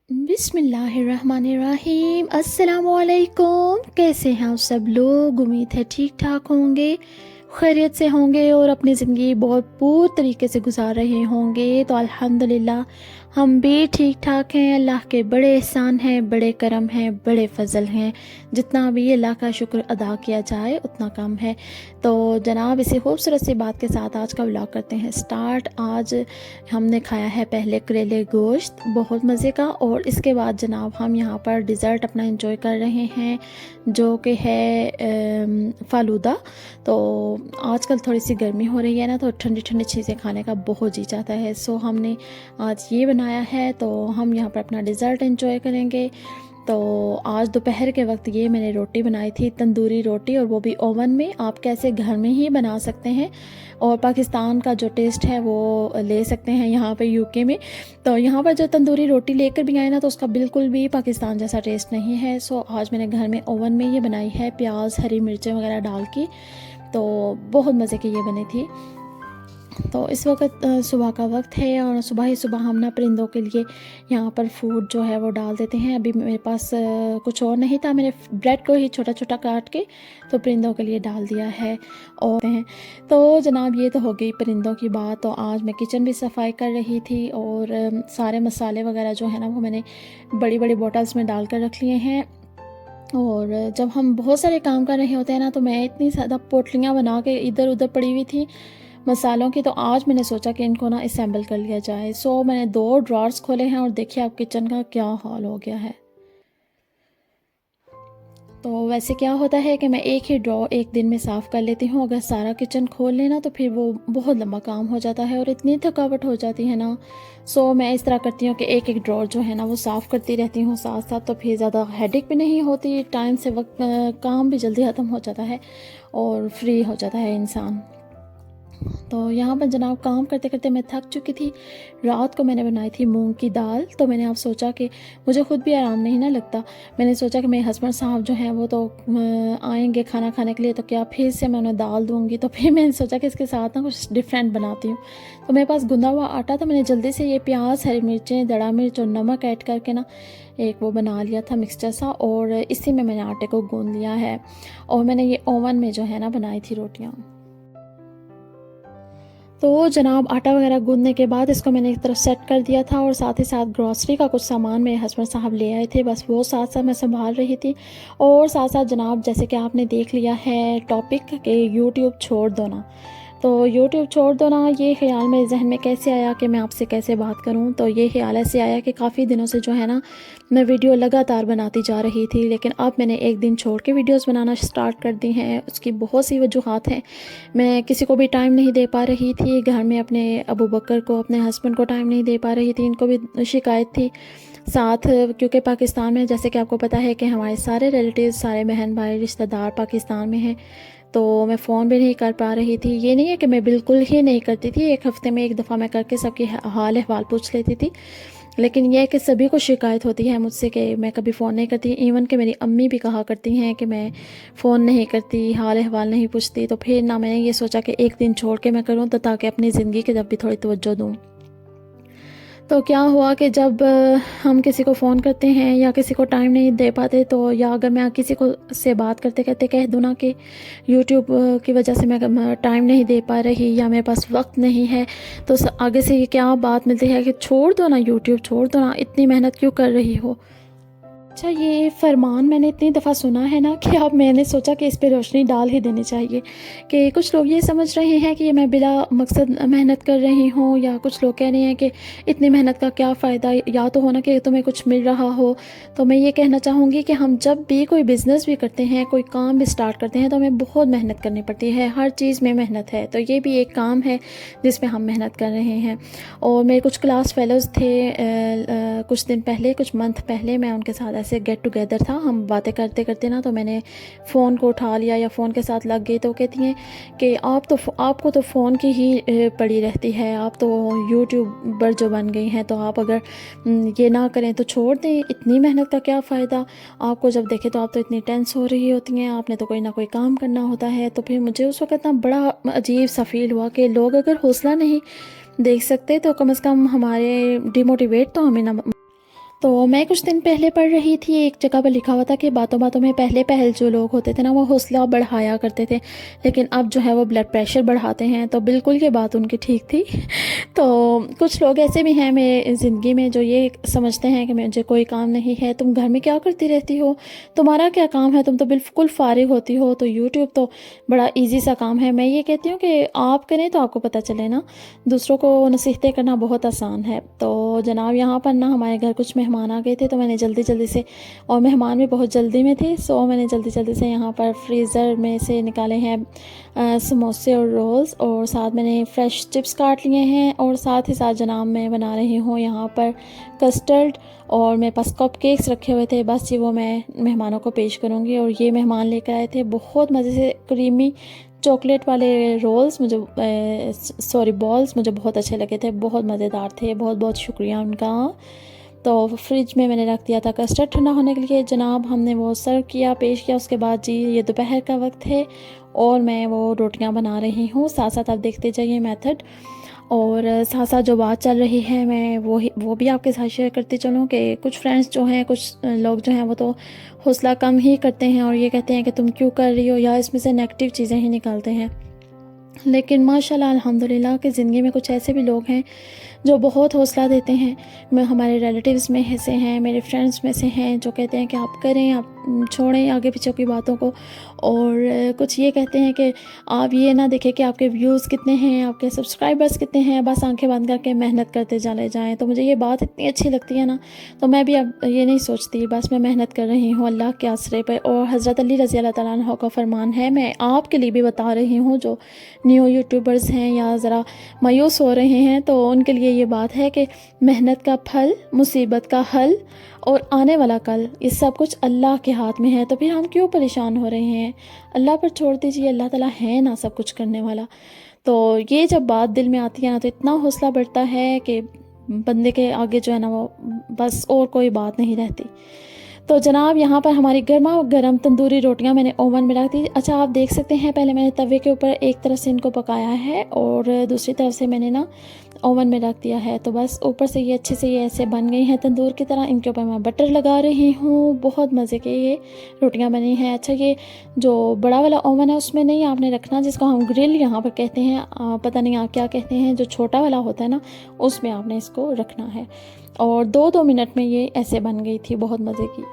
बिस्मिल्लाहिर्रहमानिर्रहीम। अस्सलामुअलैकुम। कैसे हैं आप सब लोग? उम्मीद है ठीक ठाक होंगे, खैरियत से होंगे और अपनी ज़िंदगी बहुत पूरी तरीके से गुजार रहे होंगे। तो अल्हम्दुलिल्लाह हम भी ठीक ठाक हैं। अल्लाह के बड़े एहसान हैं, बड़े करम हैं, बड़े फ़ज़ल हैं। जितना भी अल्लाह का शुक्र अदा किया जाए उतना कम है। तो जनाब इसी खूबसूरत सी बात के साथ आज का व्लॉग करते हैं स्टार्ट। आज हमने खाया है पहले करेले गोश्त, बहुत मज़े का, और इसके बाद जनाब हम यहाँ पर डिज़र्ट अपना एंजॉय कर रहे हैं जो कि है फ़ालूदा। तो आजकल थोड़ी सी गर्मी हो रही है ना, तो ठंडी ठंडी चीज़ें खाने का बहुत जी चाहता है। सो हमने आज ये बनाया है, तो हम यहाँ पर अपना डिज़र्ट एंजॉय करेंगे। तो आज दोपहर के वक्त ये मैंने रोटी बनाई थी, तंदूरी रोटी, और वो भी ओवन में। आप कैसे घर में ही बना सकते हैं और पाकिस्तान का जो टेस्ट है वो ले सकते हैं यहाँ पे यूके में। तो यहाँ पर जो तंदूरी रोटी लेकर भी आए ना, तो उसका बिल्कुल भी पाकिस्तान जैसा टेस्ट नहीं है। सो आज मैंने घर में ओवन में ये बनाई है, प्याज हरी मिर्चें वगैरह डाल के। तो बहुत मज़े की ये बनी थी। तो इस वक्त सुबह का वक्त है और सुबह ही सुबह हम ना परिंदों के लिए यहाँ पर फूड जो है वो डाल देते हैं। अभी मेरे पास कुछ और नहीं था, मैंने ब्रेड को ही छोटा छोटा काट के तो परिंदों के लिए डाल दिया है। और तो जनाब ये तो हो गई परिंदों की बात। तो आज मैं किचन भी सफाई कर रही थी और सारे मसाले वगैरह जो है ना वो मैंने बड़ी बड़ी बॉटल्स में डाल कर रख लिए हैं। और जब हम बहुत सारे काम कर रहे होते हैं ना, तो मैं इतनी ज़्यादा पोटलियाँ बना के इधर उधर पड़ी हुई थी मसालों की। तो आज मैंने सोचा कि इनको ना असेंबल कर लिया जाए। सो मैंने 2 ड्रॉर्स खोले हैं और देखिए आप किचन का क्या हाल हो गया है। तो वैसे क्या होता है कि मैं एक ही ड्रॉ एक दिन में साफ़ कर लेती हूँ। अगर सारा किचन खोल लेना तो फिर वो बहुत लंबा काम हो जाता है और इतनी थकावट हो जाती है ना। सो मैं इस तरह करती हूँ कि एक एक ड्रॉर जो है ना वो साफ़ करती रहती हूँ साथ साथ, तो फिर ज़्यादा हेडेक भी नहीं होती, टाइम से वक्त काम भी जल्दी ख़त्म हो जाता है और फ्री हो जाता है इंसान। तो यहाँ पर जनाब काम करते करते मैं थक चुकी थी। रात को मैंने बनाई थी मूंग की दाल। तो मैंने आप सोचा कि मुझे खुद भी आराम नहीं ना लगता, मैंने सोचा कि मेरे हस्बैंड साहब जो हैं वो तो आएंगे खाना खाने के लिए, तो क्या फिर से मैं उन्हें दाल दूँगी। तो फिर मैंने सोचा कि इसके साथ ना कुछ डिफरेंट बनाती हूँ। तो मेरे पास गुंदा हुआ आटा था, मैंने जल्दी से ये प्याज हरी मिर्चें दड़ा मिर्च और नमक ऐड करके ना एक वो बना लिया था मिक्सचर सा, और इसी में मैंने आटे को गूँध लिया है। और मैंने ये ओवन में जो है ना बनाई थी रोटियाँ। तो जनाब आटा वगैरह गूँधने के बाद इसको मैंने एक तरफ सेट कर दिया था, और साथ ही साथ ग्रॉसरी का कुछ सामान मेरे हस्बैंड साहब ले आए थे, बस वो साथ साथ मैं संभाल रही थी। और साथ साथ जनाब जैसे कि आपने देख लिया है टॉपिक कि यूट्यूब छोड़ दो ना। तो यूट्यूब छोड़ दो ना, ये ख्याल मेरे जहन में कैसे आया कि मैं आपसे कैसे बात करूं। तो ये ख्याल ऐसे आया कि काफ़ी दिनों से जो है ना मैं वीडियो लगातार बनाती जा रही थी, लेकिन अब मैंने एक दिन छोड़ के वीडियोस बनाना स्टार्ट कर दी हैं। उसकी बहुत सी वजूहात हैं। मैं किसी को भी टाइम नहीं दे पा रही थी, घर में अपने अबू बकर को, अपने हस्बैंड को टाइम नहीं दे पा रही थी, इनको भी शिकायत थी साथ, क्योंकि पाकिस्तान में जैसे कि आपको पता है कि हमारे सारे रिलेटिव, सारे बहन भाई रिश्तेदार पाकिस्तान में हैं। तो मैं फ़ोन भी नहीं कर पा रही थी। ये नहीं है कि मैं बिल्कुल ही नहीं करती थी, एक हफ़्ते में एक दफ़ा मैं करके सबकी हाल अहवाल पूछ लेती थी, लेकिन यह है कि सभी को शिकायत होती है मुझसे कि मैं कभी फ़ोन नहीं करती। इवन कि मेरी अम्मी भी कहा करती हैं कि मैं फ़ोन नहीं करती, हाल अहवाल नहीं पूछती। तो फिर ना मैंने ये सोचा कि एक दिन छोड़ के मैं करूँ, तो ताकि अपनी ज़िंदगी की तरफ भी थोड़ी तवज्जो दूँ। तो क्या हुआ कि जब हम किसी को फ़ोन करते हैं या किसी को टाइम नहीं दे पाते, तो या अगर मैं किसी को से बात करते करते कह दूँ ना कि यूट्यूब की वजह से मैं टाइम नहीं दे पा रही या मेरे पास वक्त नहीं है, तो आगे से ये क्या बात मिलती है कि छोड़ दो ना यूट्यूब, छोड़ दो ना, इतनी मेहनत क्यों कर रही हो। अच्छा, ये फरमान मैंने इतनी दफ़ा सुना है ना कि अब मैंने सोचा कि इस पे रोशनी डाल ही देनी चाहिए। कि कुछ लोग ये समझ रहे हैं कि मैं बिला मकसद मेहनत कर रही हूँ, या कुछ लोग कह रहे हैं कि इतनी मेहनत का क्या फ़ायदा, या तो हो ना कि तुम्हें कुछ मिल रहा हो। तो मैं ये कहना चाहूँगी कि हम जब भी कोई बिज़नेस भी करते हैं, कोई काम भी स्टार्ट करते हैं, तो हमें बहुत मेहनत करनी पड़ती है। हर चीज़ में मेहनत है, तो ये भी एक काम है जिसमें हम मेहनत कर रहे हैं। और मेरे कुछ क्लास फेलोज़ थे कुछ दिन पहले, कुछ मंथ पहले, मैं उनके साथ ऐसे गेट टुगेदर था, हम बातें करते करते ना, तो मैंने फ़ोन को उठा लिया या फ़ोन के साथ लग गई। तो कहती हैं कि आपको तो फ़ोन की ही पड़ी रहती है, आप तो यूट्यूबर जो बन गई हैं, तो आप अगर ये ना करें तो छोड़ दें, इतनी मेहनत का क्या फ़ायदा। आपको जब देखें तो आप तो इतनी टेंस हो रही होती हैं, आपने तो कोई ना कोई काम करना होता है। तो फिर मुझे उस वक्त ना बड़ा अजीब सा फील हुआ कि लोग अगर हौसला नहीं देख सकते तो कम से कम हमारे डिमोटिवेट तो हमें ना। तो मैं कुछ दिन पहले पढ़ रही थी, एक जगह पर लिखा हुआ था कि बातों बातों में पहले पहल जो लोग होते थे ना वो हौसला बढ़ाया करते थे, लेकिन अब जो है वो ब्लड प्रेशर बढ़ाते हैं। तो बिल्कुल ये बात उनकी ठीक थी। तो कुछ लोग ऐसे भी हैं मेरे ज़िंदगी में जो ये समझते हैं कि मुझे कोई काम नहीं है, तुम घर में क्या करती रहती हो, तुम्हारा क्या काम है, तुम तो बिल्कुल फ़ारिग होती हो, तो यूट्यूब तो बड़ा ईजी सा काम है। मैं ये कहती हूँ कि आप करें तो आपको पता चले ना, दूसरों को नसीहतें करना बहुत आसान है। तो जनाब यहाँ पर ना हमारे घर कुछ मेहमान आ गए थे, तो मैंने जल्दी जल्दी से, और मेहमान भी बहुत जल्दी में थे, सो मैंने जल्दी जल्दी से यहाँ पर फ्रीज़र में से निकाले हैं समोसे और रोल्स, और साथ मैंने फ़्रेश चिप्स काट लिए हैं, और साथ ही साथ जनाब मैं बना रही हूँ यहाँ पर कस्टर्ड, और मेरे पास कप केक्स रखे हुए थे, बस ये वो मैं मेहमानों को पेश करूँगी। और ये मेहमान लेकर आए थे बहुत मज़े से क्रीमी चॉकलेट वाले रोल्स, मुझे बॉल्स मुझे बहुत अच्छे लगे थे, बहुत मज़ेदार थे, बहुत बहुत शुक्रिया उनका। तो फ्रिज में मैंने रख दिया था कस्टर्ड ठंडा होने के लिए। जनाब हमने वो सर्व किया, पेश किया। उसके बाद जी ये दोपहर का वक्त है और मैं वो रोटियां बना रही हूँ, साथ साथ आप देखते जाइए मेथड, और साथ साथ जो बात चल रही है मैं वो भी आपके साथ शेयर करती चलूँ कि कुछ फ्रेंड्स जो हैं, कुछ लोग जो हैं वो तो हौसला कम ही करते हैं और ये कहते हैं कि तुम क्यों कर रही हो, या इसमें से नेगेटिव चीज़ें ही निकालते हैं। लेकिन माशाल्लाह अल्हम्दुलिल्लाह कि ज़िंदगी में कुछ ऐसे भी लोग हैं जो बहुत हौसला देते हैं। मैं हमारे रिलेटिव्स में से हैं, मेरे फ्रेंड्स में से हैं जो कहते हैं कि आप करें, आप छोड़ें आगे पीछे की बातों को, और कुछ ये कहते हैं कि आप ये ना देखें कि आपके व्यूज़ कितने हैं, आपके सब्सक्राइबर्स कितने हैं, बस आंखें बंद करके मेहनत करते चले जाएं। तो मुझे ये बात इतनी अच्छी लगती है ना, तो मैं भी अब ये नहीं सोचती, बस मैं मेहनत कर रही हूँ अल्लाह के आसरे पर। और हज़रत अली रज़ी अल्लाह तआला अन्हु का फरमान है, मैं आपके लिए भी बता रही हूँ जो न्यू यूट्यूबर्स हैं या ज़रा मायूस हो रहे हैं, तो उनके लिए ये बात है कि मेहनत का फल, मुसीबत का हल और आने वाला कल, ये सब कुछ अल्लाह के हाथ में है। तो फिर हम क्यों परेशान हो रहे हैं, अल्लाह पर छोड़ दीजिए, अल्लाह ताला है ना सब कुछ करने वाला। तो ये जब बात दिल में आती है ना, तो इतना हौसला बढ़ता है कि बंदे के आगे जो है ना वो बस और कोई बात नहीं रहती। तो जनाब यहाँ पर हमारी गर्मा गर्म तंदूरी रोटियाँ मैंने ओवन में रख दी। अच्छा आप देख सकते हैं, पहले मैंने तवे के ऊपर एक तरफ से इनको पकाया है और दूसरी तरफ से मैंने ना ओवन में रख दिया है। तो बस ऊपर से ये अच्छे से ये ऐसे बन गई हैं तंदूर की तरह। इनके ऊपर मैं बटर लगा रही हूँ, बहुत मज़े के ये रोटियाँ बनी हैं। अच्छा ये जो बड़ा वाला ओवन है उसमें नहीं आपने रखना, जिसको हम ग्रिल यहाँ पर कहते हैं, पता नहीं आप क्या कहते हैं, जो छोटा वाला होता है ना उसमें आपने इसको रखना है। और 2-2 मिनट में ये ऐसे बन गई थी, बहुत मज़े की।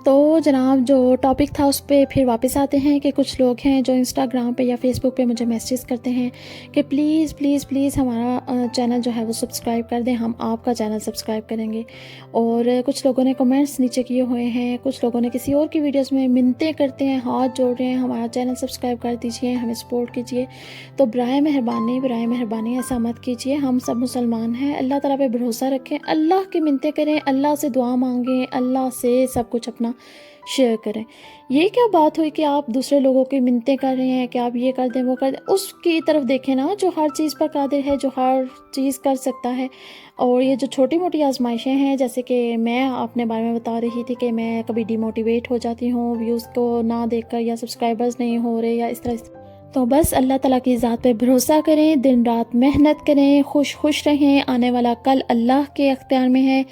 तो जनाब जो टॉपिक था उस पे फिर वापस आते हैं कि कुछ लोग हैं जो इंस्टाग्राम पे या फेसबुक पे मुझे मैसेज करते हैं कि प्लीज़ प्लीज़ प्लीज़ हमारा चैनल जो है वो सब्सक्राइब कर दें, हम आपका चैनल सब्सक्राइब करेंगे। और कुछ लोगों ने कमेंट्स नीचे किए हुए हैं, कुछ लोगों ने किसी और की वीडियोस में मिन्नतें करते हैं, हाथ जोड़ रहे हैं, हमारा चैनल सब्सक्राइब कर दीजिए, हमें सपोर्ट कीजिए। तो बराए मेहरबानी ऐसा मत कीजिए। हम सब मुसलमान हैं, अल्लाह ताला पे भरोसा रखें, अल्लाह की मिन्नतें करें, अल्लाह से दुआ मांगें, अल्लाह से सब कुछ अपना शेयर करें। ये क्या बात हुई कि आप दूसरे लोगों की मिन्नतें कर रहे हैं कि आप ये कर दें वो कर दें, उसकी तरफ देखें ना जो हर चीज़ पर कादिर है, जो हर चीज़ कर सकता है। और ये जो छोटी मोटी आजमाइशें हैं, जैसे कि मैं अपने बारे में बता रही थी कि मैं कभी डिमोटिवेट हो जाती हूँ व्यूज़ को ना देखकर, या सब्सक्राइबर्स नहीं हो रहे या इस तरह। तो बस अल्लाह ताला की ज़ात पे भरोसा करें, दिन रात मेहनत करें, खुश रहें, आने वाला कल अल्लाह के अख्तियार में है।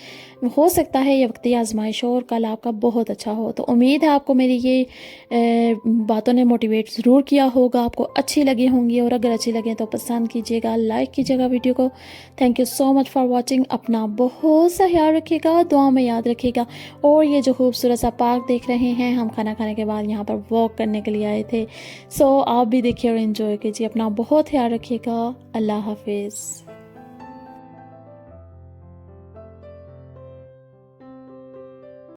हो सकता है ये वक्ती आजमाइश हो और कल आपका बहुत अच्छा हो। तो उम्मीद है आपको मेरी ये बातों ने मोटिवेट ज़रूर किया होगा, आपको अच्छी लगी होंगी, और अगर अच्छी लगे तो पसंद कीजिएगा, लाइक कीजिएगा वीडियो को। Thank you so much for watching. अपना बहुत सा ख्याल रखिएगा, दुआ में याद रखिएगा। और ये जो खूबसूरत सा पार्क देख रहे हैं, हम खाना खाने के बाद यहाँ पर वॉक करने के लिए आए थे, सो आप भी देखिए और इन्जॉय कीजिए। अपना बहुत ख्याल रखिएगा। अल्लाह हाफिज़।